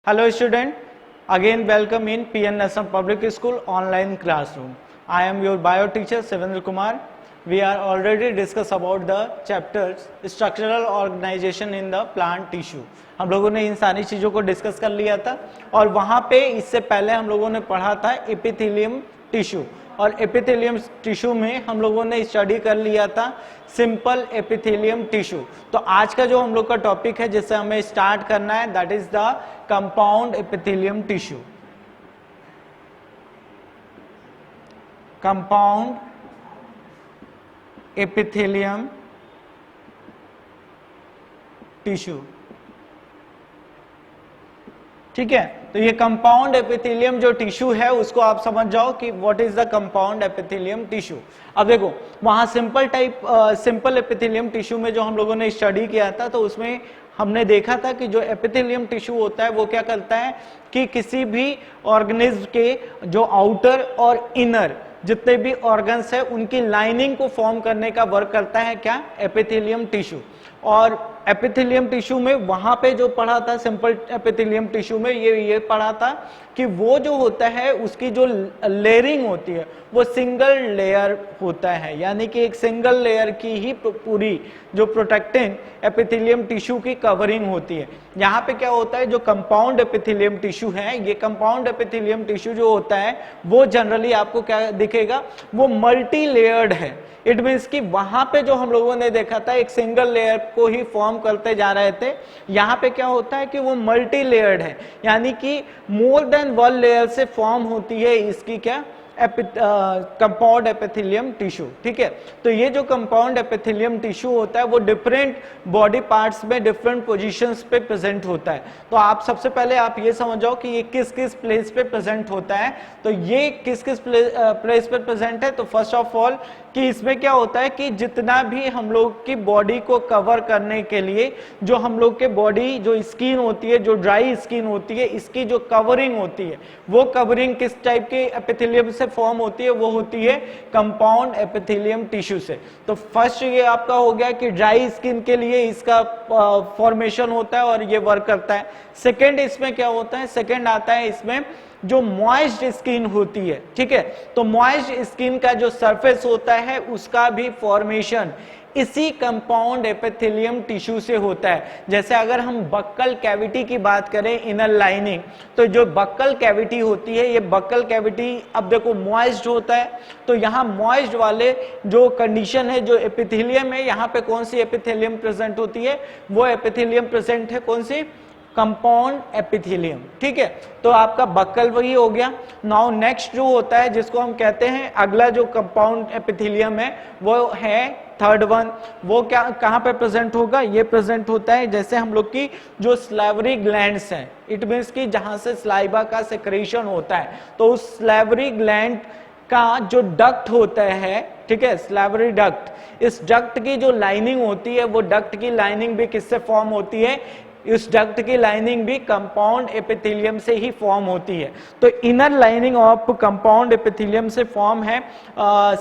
Hello student, again welcome in PN National Public School online classroom. I am your bio teacher Sevendra Kumar. We are already discussed about the chapters structural organization in the plant tissue. हम लोगों ने इन सारी चीज़ों को discuss कर लिया था और वहाँ पे इससे पहले हम लोगों ने पढ़ा था एपिथेलियम टिश्यू और एपिथेलियम टिश्यू में हम लोगों ने स्टडी कर लिया था सिंपल एपिथेलियम टिश्यू। तो आज का जो हम लोग का टॉपिक है जिससे हमें स्टार्ट करना है that is the compound epithelium tissue. Compound epithelium tissue, ठीक है। तो ये कंपाउंड एपिथेलियम जो टिश्यू है उसको आप समझ जाओ कि what is the compound epithelium tissue. अब देखो वहां सिंपल एपिथेलियम टिश्यू में जो हम लोगों ने स्टडी किया था तो उसमें हमने देखा था कि जो एपिथेलियम टिश्यू होता है वो क्या करता है कि किसी भी ऑर्गेनिज्म के जो आउटर और इनर जितने भी ऑर्गन्स है उनकी लाइनिंग को फॉर्म करने का वर्क करता है क्या, एपिथेलियम टिश्यू। और एपिथेलियम टिश्यू में वहां पे जो पढ़ा था सिंपल एपिथेलियम टिश्यू में ये पढ़ा था कि वो जो होता है उसकी जो लेयरिंग होती है वो सिंगल लेयर होता है, यानी कि एक सिंगल लेयर की ही पूरी जो प्रोटेक्टिंग एपिथेलियम टिश्यू की कवरिंग होती है। यहाँ पे क्या होता है जो कंपाउंड एपिथेलियम टिश्यू है, ये कंपाउंड एपिथेलियम टिश्यू जो होता है वो जनरली आपको क्या दिखेगा, वो मल्टी लेयर्ड है। इट मीन्स कि वहां पे जो हम लोगों ने देखा था एक सिंगल लेयर को ही फॉर्म करते जा रहे थे, यहाँ पे क्या होता है कि वो मल्टी लेयर्ड है, यानी कि मोर देन वन लेयर से फॉर्म होती है इसकी क्या, कंपाउंड एपिथेलियम टिश्यू, ठीक है। तो ये जो कंपाउंड एपिथेलियम टिश्यू होता है वो डिफरेंट बॉडी पार्ट्स में डिफरेंट पोजीशंस पे प्रेजेंट होता है। तो आप सबसे पहले आप ये समझ जाओ कि ये किस किस प्लेस पे प्रेजेंट होता है। तो ये किस किस प्लेस पे प्रेजेंट है, तो फर्स्ट ऑफ ऑल कि इसमें क्या होता है कि जितना भी हम लोग की बॉडी को कवर करने के लिए जो हम लोग के बॉडी जो स्किन होती है, जो ड्राई स्किन होती है, इसकी जो कवरिंग होती है वो कवरिंग किस टाइप के एपिथेलियम से फॉर्म होती है, वो होती है कंपाउंड एपिथेलियम टिश्यू से। तो फर्स्ट ये आपका हो गया कि ड्राई स्किन के लिए इसका फॉर्मेशन होता है और ये वर्क करता है। सेकेंड इसमें क्या होता है, सेकेंड आता है इसमें जो मॉइस्ट स्किन होती है, ठीक है। तो मॉइस्ट स्किन का जो सरफेस होता है उसका भी फॉर्मेशन इसी कंपाउंड एपिथेलियम टिश्यू से होता है। जैसे अगर हम बक्कल कैविटी की बात करें, इनर लाइनिंग, तो जो बक्कल कैविटी होती है ये बक्कल कैविटी अब देखो मॉइस्ट होता है, तो यहाँ मॉइस्ट वाले जो कंडीशन है जो एपिथेलियम है, यहाँ पे कौन सी एपिथेलियम प्रेजेंट होती है, वो एपिथेलियम प्रेजेंट है कौन सी, कंपाउंड एपिथेलियम, ठीक है। तो आपका बक्कल वही हो गया। नाउ नेक्स्ट जो होता है जिसको हम कहते हैं अगला जो कंपाउंड एपिथेलियम है वो है थर्ड वन, वो क्या कहां पे प्रेजेंट होगा, ये प्रेजेंट होता है जैसे हम लोग की जो स्लाइवरी ग्लैंड्स हैं, इट मींस कि जहां से स्लाइवा का सेक्रेशन होता है, तो उस स्लाइवरी ग्लैंड का जो डक्ट होता है, ठीक है, स्लाइवरी डक्ट, इस डक्ट की जो लाइनिंग होती है वो डक्ट की लाइनिंग भी किससे फॉर्म होती है, इस डक्ट की लाइनिंग भी कंपाउंड एपिथेलियम से ही फॉर्म होती है। तो inner lining of compound epithelium से फॉर्म है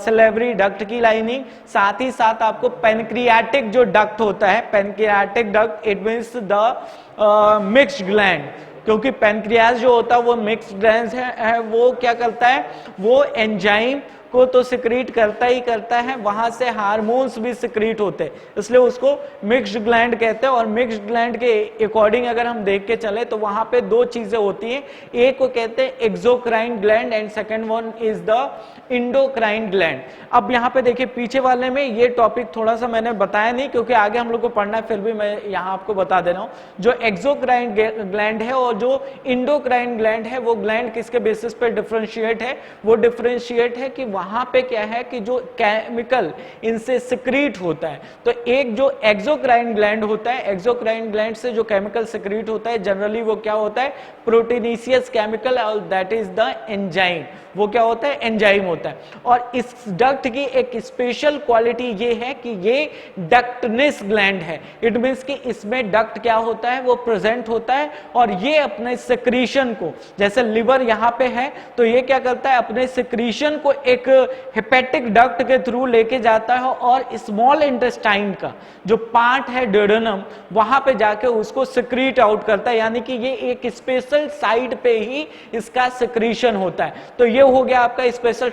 सलेवरी डक्ट की लाइनिंग। साथ ही साथ आपको पैनक्रियाटिक जो डक्ट होता है, pancreatic duct it means the mixed gland, क्योंकि पैनक्रियास जो होता है वो मिक्स्ड ग्लैंड है, वो क्या करता है, वो एंजाइम को तो सिक्रीट करता ही करता है, वहां से हार्मोन्स भी सिक्रीट होते हैं, इसलिए उसको मिक्स्ड ग्लैंड कहते हैं। और मिक्स्ड ग्लैंड के अकॉर्डिंग अगर हम देख के चले तो वहां पे दो चीजें होती हैं, एक को कहते हैं exocrine gland and second one is the endocrine gland. अब यहाँ पे देखिए पीछे वाले में ये टॉपिक थोड़ा सा मैंने बताया नहीं क्योंकि आगे हम लोग को पढ़ना है, फिर भी मैं यहाँ आपको बता दे रहा हूँ। जो एक्सोक्राइन ग्लैंड है और जो इंडोक्राइन ग्लैंड है वो ग्लैंड किसके बेसिस पे डिफरेंशिएट है, वो डिफरेंशिएट है कि वहां पे क्या है कि जो केमिकल इनसे सिक्रीट होता है। तो एक जो एक्सोक्राइन ग्लैंड होता है, एक्सोक्राइन ग्लैंड से जो केमिकल सिक्रीट होता है जनरली वो क्या होता है, प्रोटीनेशियस केमिकल, और दैट इज द एंजाइम। वो क्या होता है, एंजाइम होता है। और इस डक्ट की एक स्पेशल क्वालिटी ये है कि ये डक्टनेस ग्लैंड है, इट मींस कि इसमें डक्ट क्या होता है, वो प्रेजेंट होता है और ये अपने सिक्रीशन को, जैसे लिवर यहाँ पे है तो ये क्या करता है, अपने सिक्रीशन को एक एक हेपेटिक डक्ट के थ्रू लेके जाता है और स्मॉल इंटेस्टाइन का जो पार्ट है ड्यूडेनम वहां पे जाके उसको सिक्रीट आउट करता है, यानी कि ये एक स्पेशल साइड पे ही इसका सिक्रीशन होता है। तो ये हो गया आपका स्पेशल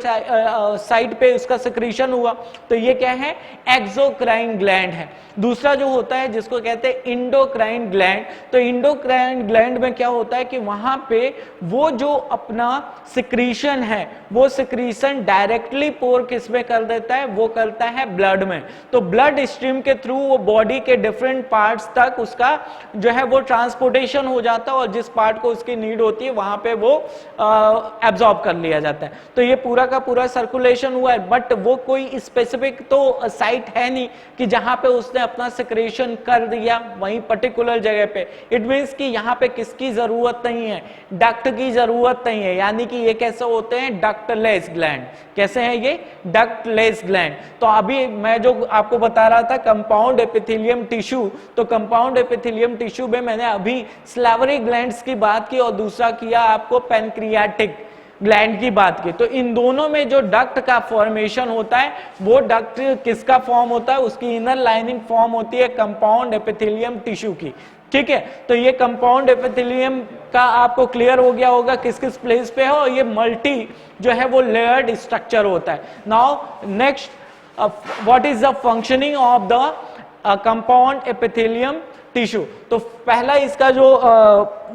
साइड पे इसका सिक्रीशन हुआ, तो ये क्या है, एक्सोक्राइन ग्लैंड है। दूसरा जो होता है जिसको कहते हैं इंडोक्राइन ग्लैंड, तो इंडोक्राइन ग्लैंड में क्या होता है कि वहां पे वो जो अपना सिक्रीशन है वो सिक्रीशन डायरेक्टली पोर किस में कर देता है, वो करता है ब्लड में। तो ब्लड स्ट्रीम के थ्रू वो बॉडी के डिफरेंट पार्ट्स तक उसका जो है वो ट्रांसपोर्टेशन हो जाता है और जिस पार्ट को उसकी नीड होती है वहां पे वो एब्जॉर्ब कर लिया जाता है। तो ये पूरा का पूरा सर्कुलेशन हुआ है, बट वो कोई स्पेसिफिक तो साइट है नहीं कि जहां पे उसने अपना सिक्रेशन कर दिया वहीं पर्टिकुलर जगह पे। इट मींस कि यहां पे किसकी जरूरत नहीं है, डक्ट की जरूरत नहीं है, यानी कि ये कैसे होते हैं, डक्टलेस ग्लैंड। कैसे हैं ये, डक्टलेस ग्लैंड। तो अभी मैं जो आपको बता रहा था कंपाउंड एपिथेलियम टिश्यू, तो कंपाउंड एपिथेलियम टिश्यू में मैंने अभी स्लेवरी ग्लैंड्स की बात की और दूसरा किया आपको पैनक्रियाटिक ग्लैंड की बात की। तो इन दोनों में जो डक्ट का फॉर्मेशन होता है वो डक्ट किसका फॉर्म होता है, उसकी इनर लाइनिंग फॉर्म होती है कंपाउंड एपिथेलियम टिश्यू की। ठीक है, तो ये कंपाउंड एपिथेलियम का आपको क्लियर हो गया होगा किस किस प्लेस पे है, और ये मल्टी जो है वो लेयर्ड स्ट्रक्चर होता है। Now next, what is the functioning of the compound epithelium tissue. तो पहला इसका जो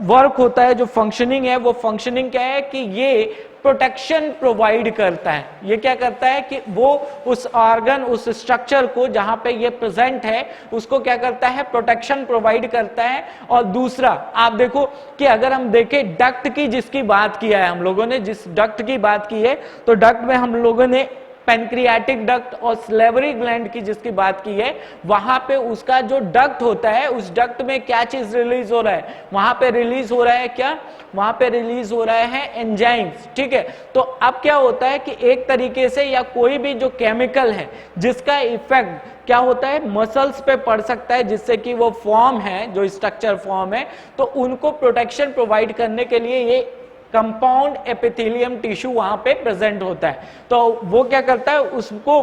वर्क होता है, जो फंक्शनिंग है, वो फंक्शनिंग क्या है कि ये प्रोटेक्शन प्रोवाइड करता है। ये क्या करता है कि वो उस ऑर्गन, उस स्ट्रक्चर को जहां पे ये प्रेजेंट है उसको क्या करता है, प्रोटेक्शन प्रोवाइड करता है। और दूसरा आप देखो कि अगर हम देखें डक्ट की जिसकी बात किया है हम लोगों ने, जिस डक्ट की बात की है, तो डक्ट में हम लोगों ने पैनक्रियाटिक डक्ट और स्लेवरी ग्लैंड की जिसकी बात की है, वहां पे उसका जो डक्ट होता है उस डक्ट में क्या चीज रिलीज हो रहा है, वहां पे रिलीज हो रहा है क्या, वहां पे रिलीज हो रहा है एंजाइम्स। ठीक है, तो अब क्या होता है कि एक तरीके से या कोई भी जो केमिकल है जिसका इफेक्ट क्या होता है मसल्स पे पड़ सकता है, जिससे कि वो फॉर्म है, जो स्ट्रक्चर फॉर्म है, तो उनको प्रोटेक्शन प्रोवाइड करने के लिए ये कंपाउंड एपिथेलियम टिश्यू वहां पे प्रेजेंट होता है। तो वो क्या करता है, उसको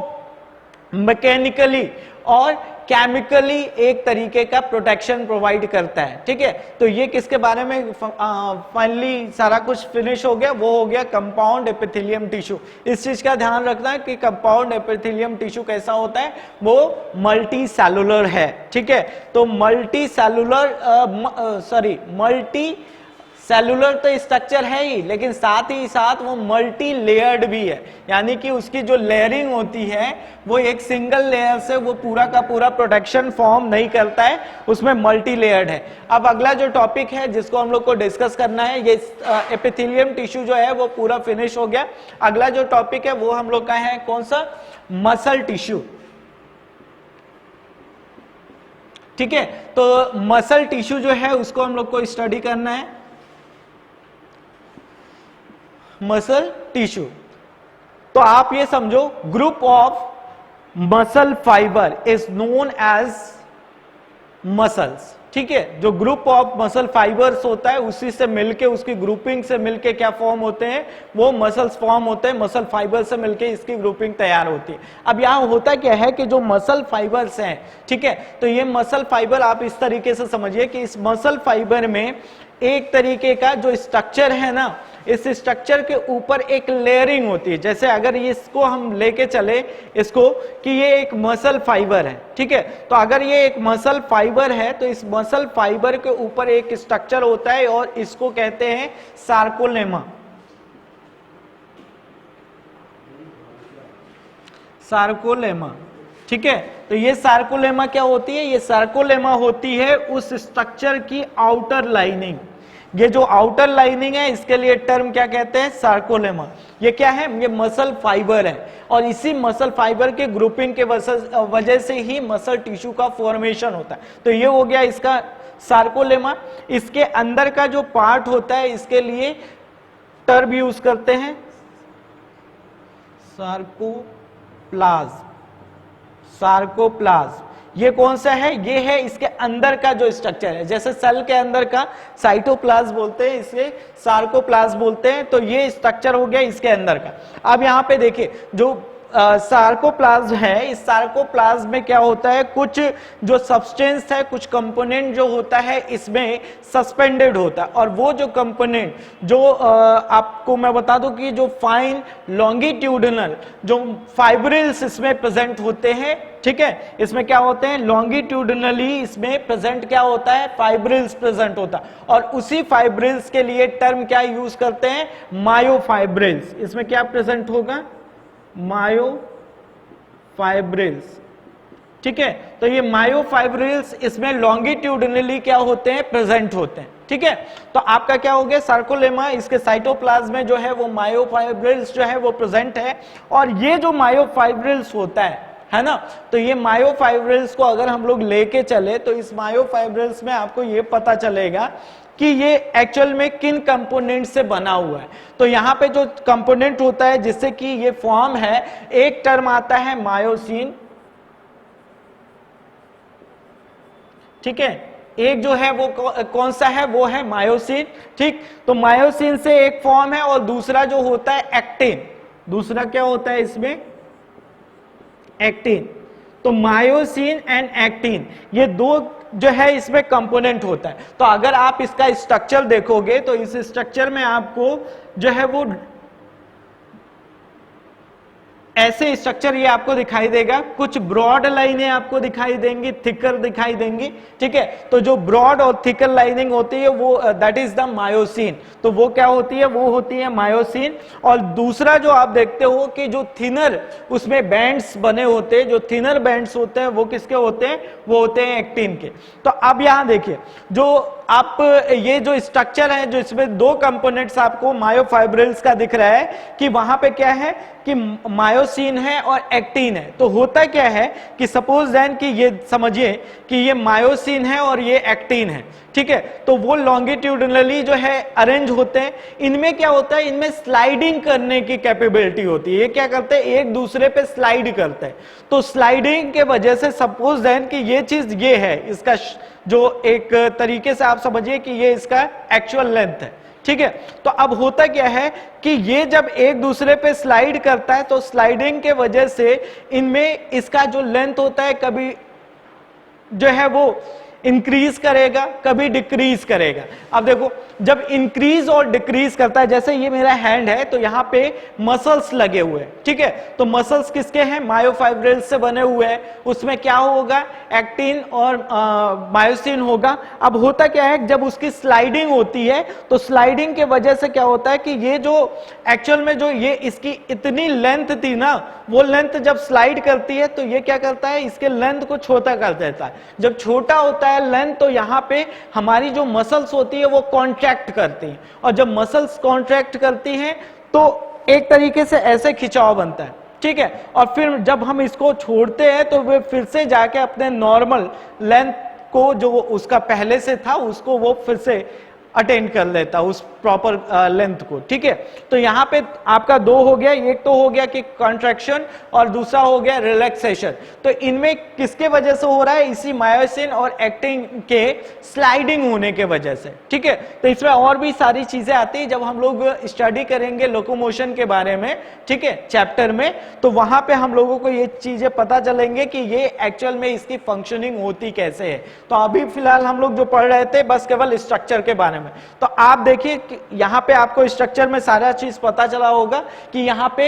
मैकेनिकली और केमिकली एक तरीके का प्रोटेक्शन प्रोवाइड करता है। ठीक है, तो ये किसके बारे में फाइनली सारा कुछ फिनिश हो गया, वो हो गया कंपाउंड एपिथेलियम टिश्यू। इस चीज का ध्यान रखना है कि कंपाउंड एपिथेलियम टिश्यू कैसा होता है, वो मल्टी सेलुलर है। ठीक है, तो मल्टी सेलुलर तो स्ट्रक्चर है ही, लेकिन साथ ही साथ वो मल्टी लेयर्ड भी है, यानी कि उसकी जो लेयरिंग होती है वो एक सिंगल लेयर से वो पूरा का पूरा प्रोटेक्शन फॉर्म नहीं करता है, उसमें मल्टी लेयर्ड है। अब अगला जो टॉपिक है जिसको हम लोग को डिस्कस करना है, ये एपिथेलियम टिश्यू जो है वो पूरा फिनिश हो गया। अगला जो टॉपिक है वो हम लोग का है कौन सा, मसल टिश्यू। ठीक है, तो मसल टिश्यू जो है उसको हम लोग को स्टडी करना है। मसल टिश्यू, तो आप ये समझो group of muscle fibre is known as muscles. ठीक है, जो ग्रुप ऑफ मसल फाइबर्स होता है उसी से मिलके, उसकी ग्रुपिंग से मिलके क्या फॉर्म होते हैं, वो मसल्स फॉर्म होते हैं। मसल फाइबर से मिलके इसकी ग्रुपिंग तैयार होती है। अब यहां होता क्या है कि जो मसल फाइबर्स हैं, ठीक है, तो ये मसल फाइबर आप इस तरीके से समझिए कि इस मसल फाइबर में एक तरीके का जो स्ट्रक्चर है ना, इस स्ट्रक्चर के ऊपर एक लेयरिंग होती है। जैसे अगर इसको हम लेके चले इसको कि ये एक मसल फाइबर है, ठीक है, तो अगर ये एक मसल फाइबर है तो इस मसल फाइबर के ऊपर एक स्ट्रक्चर होता है और इसको कहते हैं सार्कोलेमा। सार्कोलेमा, ठीक है, तो ये सार्कोलेमा क्या होती है, ये सार्कोलेमा होती है उस स्ट्रक्चर की आउटर लाइनिंग। ये जो आउटर लाइनिंग है इसके लिए टर्म क्या कहते हैं, सार्कोलेमा। ये क्या है, ये मसल फाइबर है और इसी मसल फाइबर के ग्रुपिंग के वजह से ही मसल टिश्यू का फॉर्मेशन होता है। तो ये हो गया इसका सार्कोलेमा। इसके अंदर का जो पार्ट होता है इसके लिए टर्म यूज करते हैं सार्कोप्लाज्म। सार्कोप्लाज्म ये कौन सा है, ये है इसके अंदर का जो स्ट्रक्चर है, जैसे सेल के अंदर का साइटोप्लाज्म बोलते हैं, इसे सार्कोप्लाज्म बोलते हैं, तो ये स्ट्रक्चर हो गया इसके अंदर का। अब यहाँ पे देखिए जो सार्कोप्लाज्म है, इस सार्कोप्लाज्म में क्या होता है, कुछ जो सब्सटेंस है, कुछ कंपोनेंट जो होता है इसमें सस्पेंडेड होता है, और वो जो कंपोनेंट जो आपको मैं बता दूं कि जो फाइन लॉन्गिट्यूडिनल जो फाइब्रिल्स इसमें प्रेजेंट होते हैं, ठीक है, इसमें क्या होते हैं लॉन्गिट्यूडिनली इसमें प्रेजेंट क्या होता है, फाइब्रिल्स प्रेजेंट होता है, और उसी फाइब्रिल्स के लिए टर्म क्या यूज करते हैं, मायोफाइब्रिल्स। इसमें क्या प्रेजेंट होगा, मायोफाइब्रिल्स, ठीक है। तो ये मायोफाइब्रिल्स इसमें लॉन्गिट्यूडिनली क्या होते हैं, प्रेजेंट होते हैं, ठीक है। तो आपका क्या हो गया, सार्कोलेमा, इसके साइटोप्लाज्म में जो है वो मायोफाइब्रिल्स जो है वो प्रेजेंट है, और ये जो मायोफाइब्रिल्स होता है ना, तो ये मायोफाइब्रिल्स को अगर हम लोग लेके चले तो इस मायोफाइब्रिल्स में आपको ये पता चलेगा कि ये एक्चुअल में किन कंपोनेंट से बना हुआ है। तो यहाँ पे जो कंपोनेंट होता है जिससे कि ये फॉर्म है, एक टर्म आता है मायोसिन, ठीक है, एक जो है वो कौन सा है, वो है मायोसिन, ठीक। तो मायोसिन से एक फॉर्म है, और दूसरा जो होता है एक्टिन, दूसरा क्या होता है इसमें, एक्टिन। तो मायोसिन एंड एक्टिन ये दो जो है इसमें कंपोनेंट होता है। तो अगर आप इसका स्ट्रक्चर देखोगे तो इस स्ट्रक्चर में आपको जो है वो ऐसे स्ट्रक्चर ये आपको दिखाई देगा, कुछ ब्रॉड लाइनें आपको दिखाई देंगी, थिकर दिखाई देंगी, ठीक है। तो जो ब्रॉड और थिकर लाइनिंग होती है वो दैट इज द मायोसिन, तो वो क्या होती है, वो होती है मायोसिन। और दूसरा जो आप देखते हो कि जो थिनर उसमें बैंड्स बने होते हैं, जो थिनर बैंड्स होते हैं वो किसके होते हैं, वो होते हैं एक्टिन के। तो अब यहां देखिए जो आप ये जो स्ट्रक्चर है, जो इसमें दो कंपोनेंट्स आपको मायोफाइब्रिल्स का दिख रहा है कि वहां पे क्या है कि मायोसिन है और एक्टिन है। तो होता क्या है कि सपोज देन कि ये समझिए कि ये मायोसिन है और ये एक्टिन है, ठीक है। तो वो लॉन्गिट्यूडिनली जो है अरेंज होते हैं। इनमें क्या होता है, इनमें स्लाइडिंग करने की कैपेबिलिटी होती है। ये क्या करते हैं, एक दूसरे पे स्लाइड करते हैं। तो स्लाइडिंग के वजह से सपोज देन कि ये चीज ये है, इसका जो एक तरीके से आप समझिए कि ये इसका एक्चुअल लेंथ है, ठीक है। तो अब होता क्या है कि ये जब एक दूसरे पे स्लाइड करता है तो स्लाइडिंग के वजह से इनमें इसका जो लेंथ होता है कभी जो है वो इंक्रीज करेगा, कभी डिक्रीज करेगा। अब देखो जब इंक्रीज और डिक्रीज करता है, जैसे ये मेरा हैंड है तो यहाँ पे मसल्स लगे हुए हैं, ठीक है। तो मसल्स किसके हैं, मायोफाइब्रिल्स से बने हुए हैं। उसमें क्या होगा, एक्टिन और मायोसिन होगा। अब होता क्या है, जब उसकी स्लाइडिंग होती है तो स्लाइडिंग के वजह से क्या होता है कि ये जो एक्चुअल में जो ये इसकी इतनी लेंथ थी ना, वो लेंथ जब स्लाइड करती है तो ये क्या करता है, इसके लेंथ को छोटा कर देता है। जब छोटा होता है लेंथ तो यहाँ पे हमारी जो मसल्स होती है वो कॉन्ट्रैक्ट करती हैं, और जब मसल्स कॉन्ट्रैक्ट करती हैं तो एक तरीके से ऐसे खिंचाव बनता है, ठीक है। और फिर जब हम इसको छोड़ते हैं तो वे फिर से जाके अपने नॉर्मल लेंथ को जो उसका पहले से था उसको वो फिर से अटेंड कर लेता उस प्रॉपर लेंथ को, ठीक है। तो यहां पे आपका दो हो गया, एक तो हो गया कि कॉन्ट्रैक्शन और दूसरा हो गया रिलैक्सेशन। तो इनमें किसके वजह से हो रहा है, इसी मायोसिन और एक्टिन के स्लाइडिंग होने के वजह से, ठीक है। तो इसमें और भी सारी चीजें आती है जब हम लोग स्टडी करेंगे लोकोमोशन के बारे में, ठीक है, चैप्टर में, तो वहां पे हम लोगों को ये चीजें पता चलेंगे कि ये एक्चुअल में इसकी फंक्शनिंग होती कैसे है। तो अभी फिलहाल हम लोग जो पढ़ रहे थे बस केवल स्ट्रक्चर के बारे में। तो आप देखिए यहां पे आपको स्ट्रक्चर में सारा चीज पता चला होगा कि यहां पे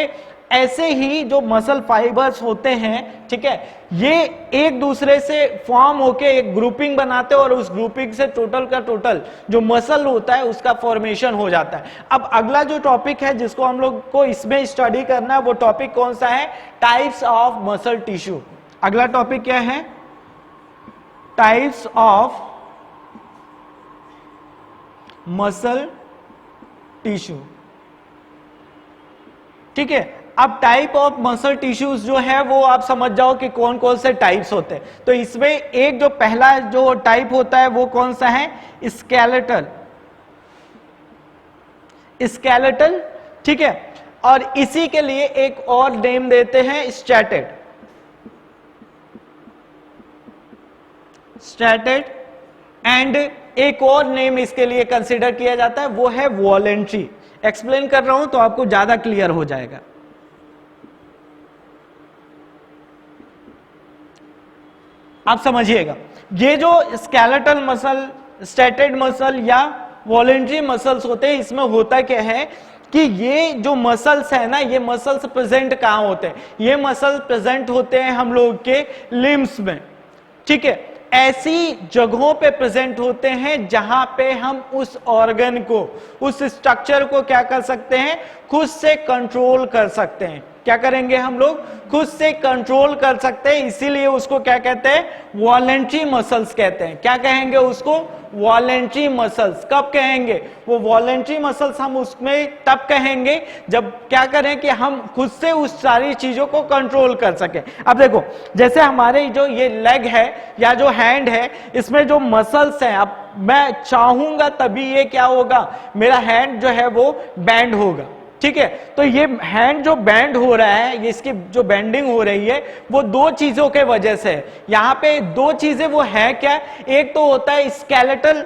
ऐसे ही जो मसल फाइबर्स होते हैं, ठीक है, ये एक दूसरे से फॉर्म होके एक ग्रुपिंग बनाते हैं और उस ग्रुपिंग से टोटल का टोटल जो मसल होता है उसका फॉर्मेशन हो जाता है। अब अगला जो टॉपिक है जिसको हम लोग को इसमें स्टडी करना है वो टॉपिक कौन सा है, टाइप्स ऑफ मसल टिश्यू। अगला टॉपिक क्या है, टाइप्स ऑफ मसल टिश्यू, ठीक है। अब टाइप ऑफ मसल टिश्यूज जो है वो आप समझ जाओ कि कौन कौन से टाइप्स होते हैं। तो इसमें एक जो पहला जो टाइप होता है वो कौन सा है, स्केलेटल, स्केलेटल, ठीक है। और इसी के लिए एक और नेम देते हैं स्ट्रैटेड, स्टैटेड, एंड एक और नेम इसके लिए कंसीडर किया जाता है, वो है वॉलेंट्री। एक्सप्लेन कर रहा हूं तो आपको ज्यादा क्लियर हो जाएगा। आप समझिएगा, ये जो स्केलेटल मसल, स्टैटेड मसल या वॉलेंट्री मसल्स होते हैं, इसमें होता क्या है कि ये जो मसल्स है ना, ये मसल्स प्रेजेंट कहां होते हैं? ये मसल प्रेजेंट होते हैं हम लोग के लिम्स में, ठीक है। ऐसी जगहों पे प्रेजेंट होते हैं जहां पे हम उस ऑर्गन को, उस स्ट्रक्चर को क्या कर सकते हैं? खुद से कंट्रोल कर सकते हैं। क्या करेंगे हम लोग? खुद से कंट्रोल कर सकते हैं, इसीलिए उसको क्या कहते हैं? वॉलेंट्री मसल्स कहते हैं। क्या कहेंगे उसको? Voluntary muscles. कब कहेंगे? वो वॉलेंट्री मसल्स हम उसमें तब कहेंगे जब क्या करें कि हम खुद से उस सारी चीजों को कंट्रोल कर सके। अब देखो, जैसे हमारे जो ये लेग है या जो हैंड है, इसमें जो मसल्स हैं, अब मैं चाहूंगा तभी ये क्या होगा? मेरा हैंड जो है वो बैंड होगा, ठीक है। तो ये हैंड जो बैंड हो रहा है, ये इसकी जो बेंडिंग हो रही है, वो दो चीजों के वजह से है। यहां पे दो चीजें वो है क्या? एक तो होता है स्केलेटल,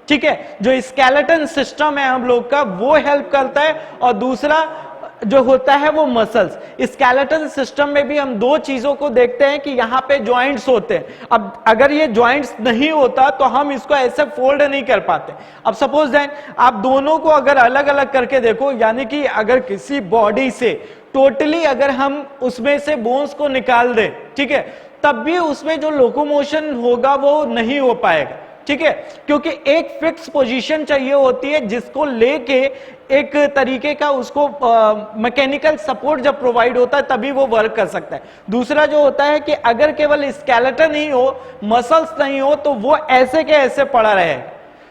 ठीक है, जो स्केलेटन सिस्टम है हम लोग का, वो हेल्प करता है, और दूसरा जो होता है वो मसल्स। स्केलेटन सिस्टम में भी हम दो चीजों को देखते हैं कि यहां पे जॉइंट्स होते हैं। अब अगर ये जॉइंट्स नहीं होता तो हम इसको ऐसे फोल्ड नहीं कर पाते। अब सपोज दैट आप दोनों को अगर अलग अलग करके देखो, यानी कि अगर किसी बॉडी से टोटली अगर हम उसमें से बोन्स को निकाल दें, ठीक है, तब भी उसमें जो लोकोमोशन होगा वो नहीं हो पाएगा, ठीक है, क्योंकि एक फिक्स पोजीशन चाहिए होती है जिसको लेके एक तरीके का उसको मैकेनिकल सपोर्ट जब प्रोवाइड होता है तभी वो वर्क कर सकता है। दूसरा जो होता है कि अगर केवल स्केलेटन ही हो, मसल्स नहीं हो, तो वो ऐसे के ऐसे पड़ा रहेगा।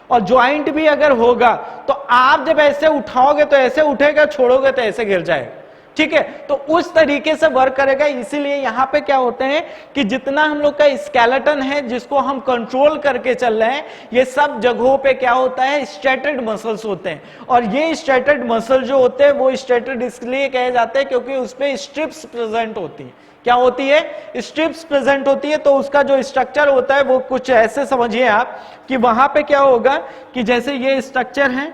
और ज्वाइंट भी अगर होगा तो आप जब ऐसे उठाओगे तो ऐसे उठेगा, छोड़ोगे तो ऐसे गिर जाएगा, ठीक है। तो उस तरीके से वर्क करेगा। इसीलिए यहां पे क्या होते हैं कि जितना हम लोग का स्केलेटन है जिसको हम कंट्रोल करके चल रहे हैं, ये सब जगहों पे क्या होता है? स्ट्रेटेड मसल्स होते हैं। और ये स्ट्रेटेड मसल जो होते हैं वो स्ट्रेटेड इसलिए कहे जाते हैं क्योंकि उसपे स्ट्रिप्स प्रेजेंट होती है। क्या होती है? स्ट्रिप्स प्रेजेंट होती है। तो उसका जो स्ट्रक्चर होता है वो कुछ ऐसे समझिए आप कि वहां पे क्या होगा कि जैसे ये स्ट्रक्चर है,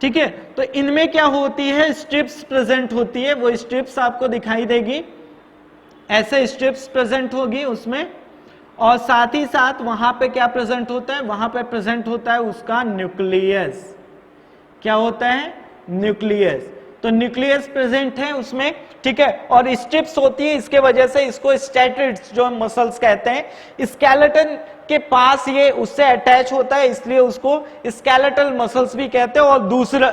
ठीक है, तो इनमें क्या होती है? स्ट्रिप्स प्रेजेंट होती है। वो स्ट्रिप्स आपको दिखाई देगी, ऐसे स्ट्रिप्स प्रेजेंट होगी उसमें। और साथ ही साथ वहां पे क्या प्रेजेंट होता है? वहां पे प्रेजेंट होता है उसका न्यूक्लियस। क्या होता है? न्यूक्लियस। तो न्यूक्लियस प्रेजेंट है उसमें, ठीक है। और स्ट्रिप्स होती है, इसके वजह से इसको स्टैटेड जो मसल्स कहते हैं। स्केलेटन के पास ये उससे अटैच होता है, इसलिए उसको स्केलेटल मसल्स भी कहते हैं। और दूसरा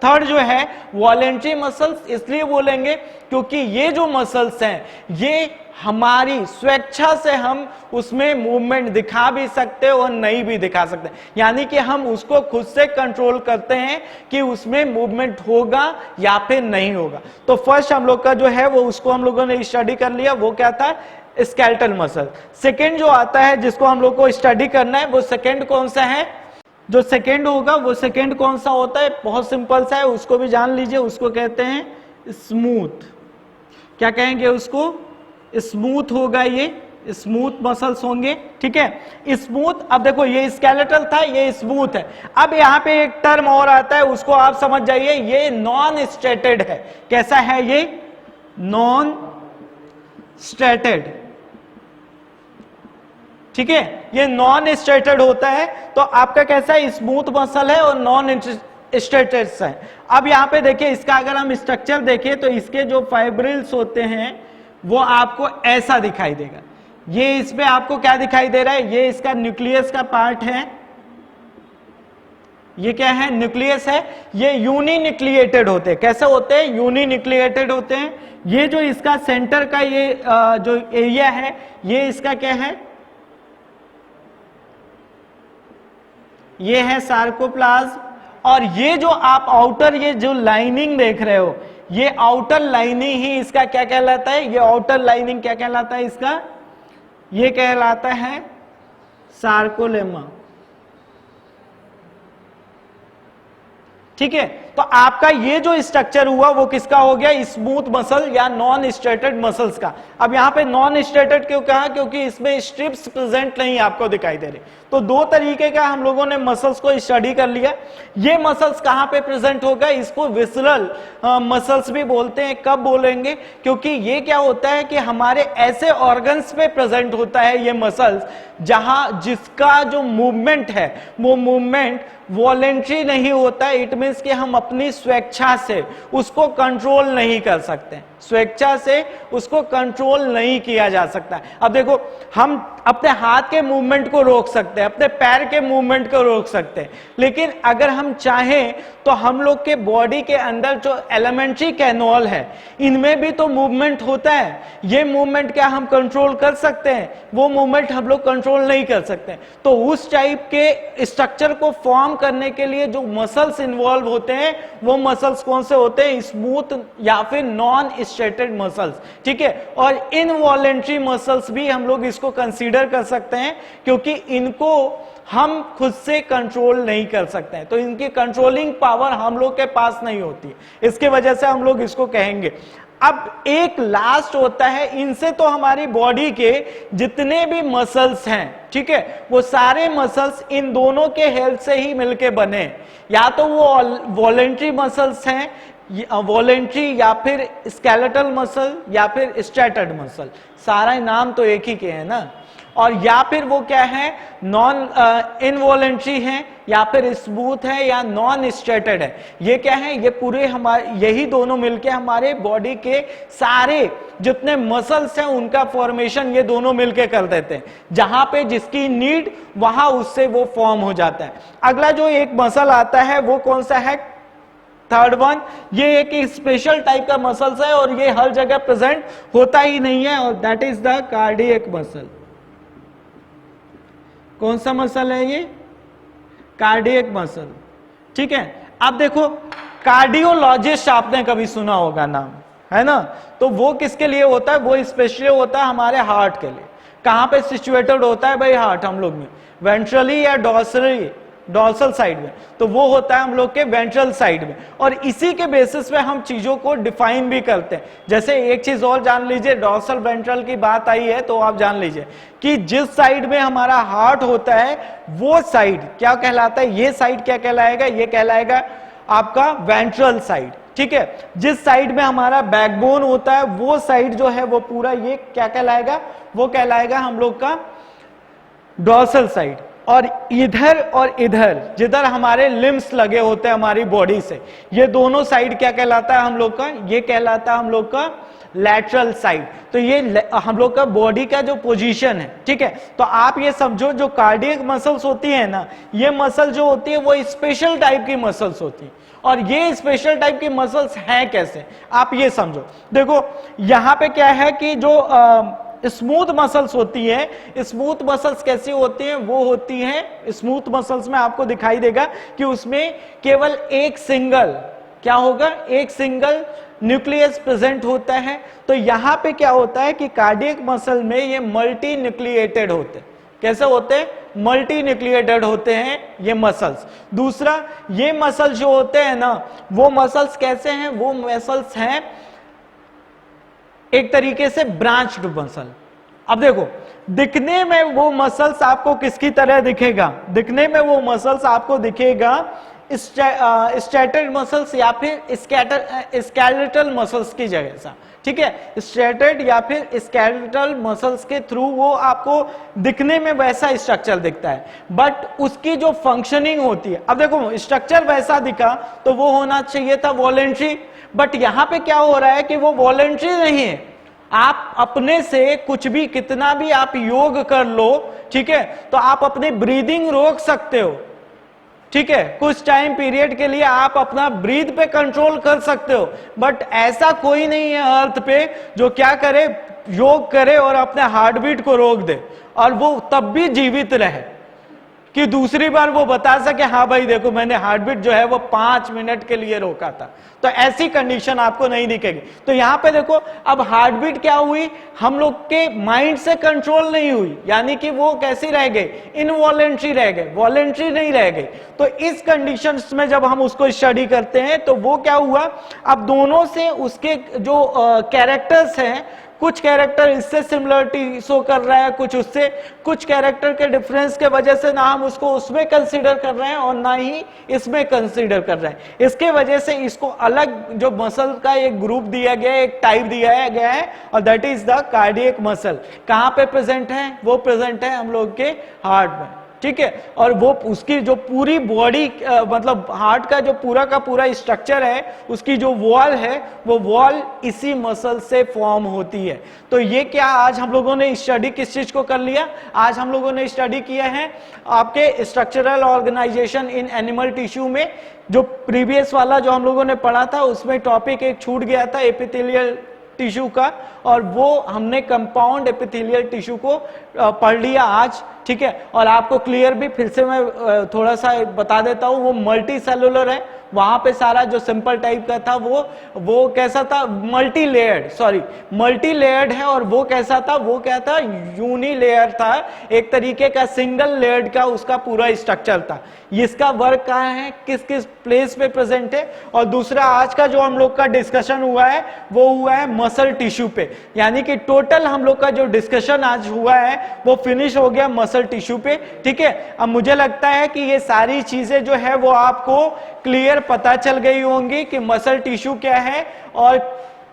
थर्ड जो है वॉलेंट्री मसल्स, इसलिए बोलेंगे क्योंकि ये जो मसल्स हैं ये हमारी स्वेच्छा से हम उसमें मूवमेंट दिखा भी सकते और नहीं भी दिखा सकते, यानी कि हम उसको खुद से कंट्रोल करते हैं कि उसमें मूवमेंट होगा या फिर नहीं होगा। तो फर्स्ट हम लोग का जो है वो उसको हम लोगों ने स्टडी कर लिया, वो क्या था? Skeletal muscle. सेकेंड जो आता है जिसको हम लोग को स्टडी करना है, वो सेकेंड कौन सा है? जो सेकेंड होगा वो सेकेंड कौन सा होता है? बहुत सिंपल सा है, उसको भी जान लीजिए। उसको कहते हैं स्मूथ। क्या कहेंगे उसको? स्मूथ होगा, ये स्मूथ मसल्स होंगे, ठीक है। स्मूथ, अब देखो ये स्केलेटल था, ये स्मूथ है। अब यहां पे एक टर्म और आता है, उसको आप समझ जाइए, ये नॉन स्ट्रेटेड है। कैसा है ये? नॉन स्ट्रेटेड, ठीक है। ये नॉन स्ट्रेटेड होता है। तो आपका कैसा है? स्मूथ मसल है और नॉन स्ट्रेटेड है। अब यहां पे देखिए, इसका अगर हम स्ट्रक्चर देखें तो इसके जो फाइब्रिल्स होते हैं वो आपको ऐसा दिखाई देगा। ये इसमें आपको क्या दिखाई दे रहा है? ये इसका न्यूक्लियस का पार्ट है। ये क्या है? न्यूक्लियस है। ये यूनिन्यूक्लिएटेड होते हैं। कैसे होते हैं? यूनिन्यूक्लिएटेड होते हैं। ये जो इसका सेंटर का ये जो एरिया है, ये इसका क्या है? ये है सार्कोप्लाज्म। और ये जो आप आउटर ये जो लाइनिंग देख रहे हो, ये आउटर लाइनिंग ही इसका क्या कहलाता है? ये आउटर लाइनिंग क्या कहलाता है इसका? ये कहलाता है सार्कोलेमा, ठीक है। तो आपका ये जो स्ट्रक्चर हुआ वो किसका हो गया, स्मूथ मसल या नॉन स्ट्रेटेड मसल्स का। अब यहाँ पे नॉन स्ट्रेटेड क्यों कहा, क्योंकि इसमें स्ट्रिप्स प्रेजेंट नहीं आपको दिखाई दे रही। तो दो तरीके का हम लोगों ने मसल्स को स्टडी कर लिया। ये मसल्स कहाँ पे प्रेजेंट होगा, इसको विसरल मसल्स भी बोलते हैं। कब बोलेंगे, क्योंकि ये क्या होता है कि हमारे ऐसे ऑर्गन्स पे प्रेजेंट होता है ये मसल्स जहां जिसका जो मूवमेंट है वो मूवमेंट वॉलेंट्री नहीं होता। इट मीन्स कि हम अपनी स्वेच्छा से उसको कंट्रोल नहीं कर सकते, स्वेच्छा से उसको कंट्रोल नहीं किया जा सकता। अब देखो, हम अपने हाथ के मूवमेंट को रोक सकते हैं, अपने पैर के मूवमेंट को रोक सकते हैं, लेकिन अगर हम चाहें तो हम लोग के बॉडी के अंदर जो एलिमेंट्री कैनोल है इनमें भी तो मूवमेंट होता है। ये मूवमेंट क्या हम कंट्रोल कर सकते हैं, वो मूवमेंट हम लोग कंट्रोल नहीं कर सकते। तो उस टाइप के स्ट्रक्चर को फॉर्म करने के लिए जो मसल्स इन्वॉल्व होते हैं वो मसल्स कौन से होते हैं, स्मूथ या फिर नॉन स्ट्रेटेड मसल्स, ठीक है। और इनवॉलेंट्री मसल्स भी हम लोग इसको कंसीडर कर सकते हैं, क्योंकि इनको हम खुद से कंट्रोल नहीं कर सकते हैं, तो इनकी कंट्रोलिंग पावर हम लोग के पास नहीं होती, इसके वजह से हम लोग इसको कहेंगे। अब एक लास्ट होता है, इनसे तो हमारी बॉडी के जितने भी मसल्स हैं, ठीक है, वो सारे मसल्स इन दोनों के हेल्प से ही मिलके बने। या तो वो वॉलेंट्री मसल्स हैं, वॉलेंट्री या फिर स्केलेटल मसल या फिर स्ट्रेटेड मसल, सारा नाम तो एक ही के हैं ना। और या फिर वो क्या है, नॉन इनवॉलेंट्री है या फिर स्मूथ है या नॉन स्ट्रेटेड है। ये क्या है, ये पूरे हमारे यही दोनों मिलके हमारे बॉडी के सारे जितने मसल्स हैं उनका फॉर्मेशन ये दोनों मिलके कर देते हैं। जहां पे जिसकी नीड वहां उससे वो फॉर्म हो जाता है। अगला जो एक मसल आता है वो कौन सा है, थर्ड वन, ये एक स्पेशल टाइप का मसल्स है और ये हर जगह प्रेजेंट होता ही नहीं है, और that is the cardiac muscle. कौन सा मसल है ये, कार्डियक मसल, ठीक है। अब देखो, कार्डियोलॉजिस्ट आपने कभी सुना होगा नाम, है ना, तो वो किसके लिए होता है, वो स्पेशली होता है हमारे हार्ट के लिए। कहां पे सिचुएटेड होता है भाई हार्ट हम लोग में, वेंट्रली या डॉर्सल साइड में, तो वो होता है हम लोग के वेंट्रल साइड में। और इसी के बेसिस पे हम चीजों को डिफाइन भी करते हैं। जैसे एक चीज और जान लीजिए, डॉर्सल वेंट्रल की बात आई है तो आप जान लीजिए कि जिस साइड में हमारा हार्ट होता है वो साइड क्या कहलाता है, ये साइड क्या कहलाएगा, ये कहलाएगा आपका वेंट्रल साइड, ठीक है। जिस साइड में हमारा बैकबोन होता है वो साइड जो है वो पूरा ये क्या कहलाएगा, वो कहलाएगा हम लोग का डॉर्सल साइड। और इधर जिधर हमारे लिम्स लगे होते हैं हमारी बॉडी से, ये दोनों साइड क्या कहलाता है हम लोग का, ये कहलाता है हम लोग का लैटरल साइड। तो ये हम लोग का बॉडी का जो पोजीशन है, ठीक है। तो आप ये समझो जो कार्डियक मसल्स होती है ना, ये मसल जो होती है वो स्पेशल टाइप की मसल्स होती है। और ये स्पेशल टाइप की मसल्स हैं कैसे, आप ये समझो। देखो यहां पे क्या है कि जो स्मूथ मसल्स होती है, स्मूथ मसल्स कैसी होती हैं, वो होती हैं स्मूथ मसल्स में आपको दिखाई देगा कि उसमें केवल एक सिंगल क्या होगा, एक सिंगल न्यूक्लियस प्रेजेंट होता है। तो यहां पे क्या होता है कि कार्डियक मसल में ये मल्टी न्यूक्लिएटेड होते हैं। कैसे होते हैं, मल्टी न्यूक्लिएटेड होते हैं ये मसल्स। दूसरा, ये मसल जो होते हैं ना, वो मसल्स कैसे हैं, वो मसल्स हैं एक तरीके से ब्रांच्ड मसल। अब देखो, दिखने में वो मसल्स आपको किसकी तरह दिखेगा, दिखने में वो मसल्स आपको दिखेगा स्ट्रेटेड मसल्स या फिर स्केलेटल मसल्स की जगह सा, ठीक है। स्ट्रेटेड या फिर स्केलेटल मसल्स के थ्रू वो आपको दिखने में वैसा स्ट्रक्चर दिखता है, बट उसकी जो फंक्शनिंग होती है, अब देखो स्ट्रक्चर वैसा दिखा तो वो होना चाहिए था वॉलेंट्री, बट यहां पे क्या हो रहा है कि वो वॉलेंट्री नहीं है। आप अपने से कुछ भी, कितना भी आप योग कर लो, ठीक है, तो आप अपनी ब्रीदिंग रोक सकते हो, ठीक है, कुछ टाइम पीरियड के लिए आप अपना ब्रीथ पे कंट्रोल कर सकते हो। बट ऐसा कोई नहीं है अर्थ पे जो क्या करे, योग करे और अपने हार्ट बीट को रोक दे और वो तब भी जीवित रहे। कि दूसरी बार वो बता सके हाँ भाई देखो मैंने हार्ट बीट जो है वो 5 मिनट के लिए रोका था। तो ऐसी कंडीशन आपको नहीं दिखेगी। तो यहां पे देखो अब हार्ट बीट क्या हुई, हम लोग के माइंड से कंट्रोल नहीं हुई, यानी कि वो कैसी रह गई, इनवॉलेंट्री रह गए, वॉलेंट्री नहीं रह गई। तो इस कंडीशंस में जब हम उसको स्टडी करते हैं तो वो क्या हुआ, अब दोनों से उसके जो कैरेक्टर्स हैं, कुछ कैरेक्टर इससे सिमिलरिटी शो कर रहा है, कुछ उससे, कुछ कैरेक्टर के डिफरेंस के वजह से ना हम उसको उसमें कंसीडर कर रहे हैं और ना ही इसमें कंसीडर कर रहे हैं। इसके वजह से इसको अलग जो मसल का एक ग्रुप दिया गया है, एक टाइप दिया गया है, और that is the cardiac muscle. कहां पे प्रेजेंट है, वो प्रेजेंट है हम लोग के हार्ट में, ठीक है। और वो उसकी जो पूरी बॉडी मतलब हार्ट का जो पूरा का पूरा स्ट्रक्चर है, उसकी जो वॉल है, वो वॉल इसी मसल से फॉर्म होती है। तो ये क्या आज हम लोगों ने स्टडी किस चीज को कर लिया, आज हम लोगों ने स्टडी किया है आपके structural organisation in animal tissue में। जो प्रीवियस वाला जो हम लोगों ने पढ़ा था उसमें टॉपिक एक छूट गया था एपिथेलियल टिश्यू का, और वो हमने कंपाउंड एपिथेलियल टिश्यू को पढ़ लिया आज, ठीक है। और आपको क्लियर भी फिर से मैं थोड़ा सा बता देता हूं, वो मल्टी सेलुलर है। वहां पे सारा जो सिंपल टाइप का था वो कैसा था, मल्टी लेयर्ड है। और वो कैसा था, वो क्या था, यूनिलेयर था, एक तरीके का सिंगल लेयर्ड का उसका पूरा स्ट्रक्चर था। इसका वर्क कहाँ है, किस किस प्लेस पे प्रेजेंट है। और दूसरा आज का जो हम लोग का डिस्कशन हुआ है वो हुआ है मसल टिश्यू पे, यानी कि टोटल हम लोग का जो डिस्कशन आज हुआ है वो फिनिश हो गया मसल टिश्यू पे, ठीक है। अब मुझे लगता है कि ये सारी चीजें जो है वो आपको क्लियर पता चल गई होंगी कि मसल टिश्यू क्या है और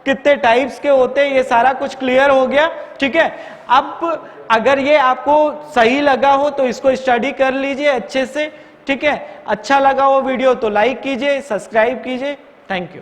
कितने टाइप्स के होते हैं, ये सारा कुछ क्लियर हो गया, ठीक है। अब अगर ये आपको सही लगा हो तो इसको स्टडी कर लीजिए अच्छे से, ठीक है। अच्छा लगा हो वीडियो तो लाइक कीजिए, सब्सक्राइब कीजिए। Thank you.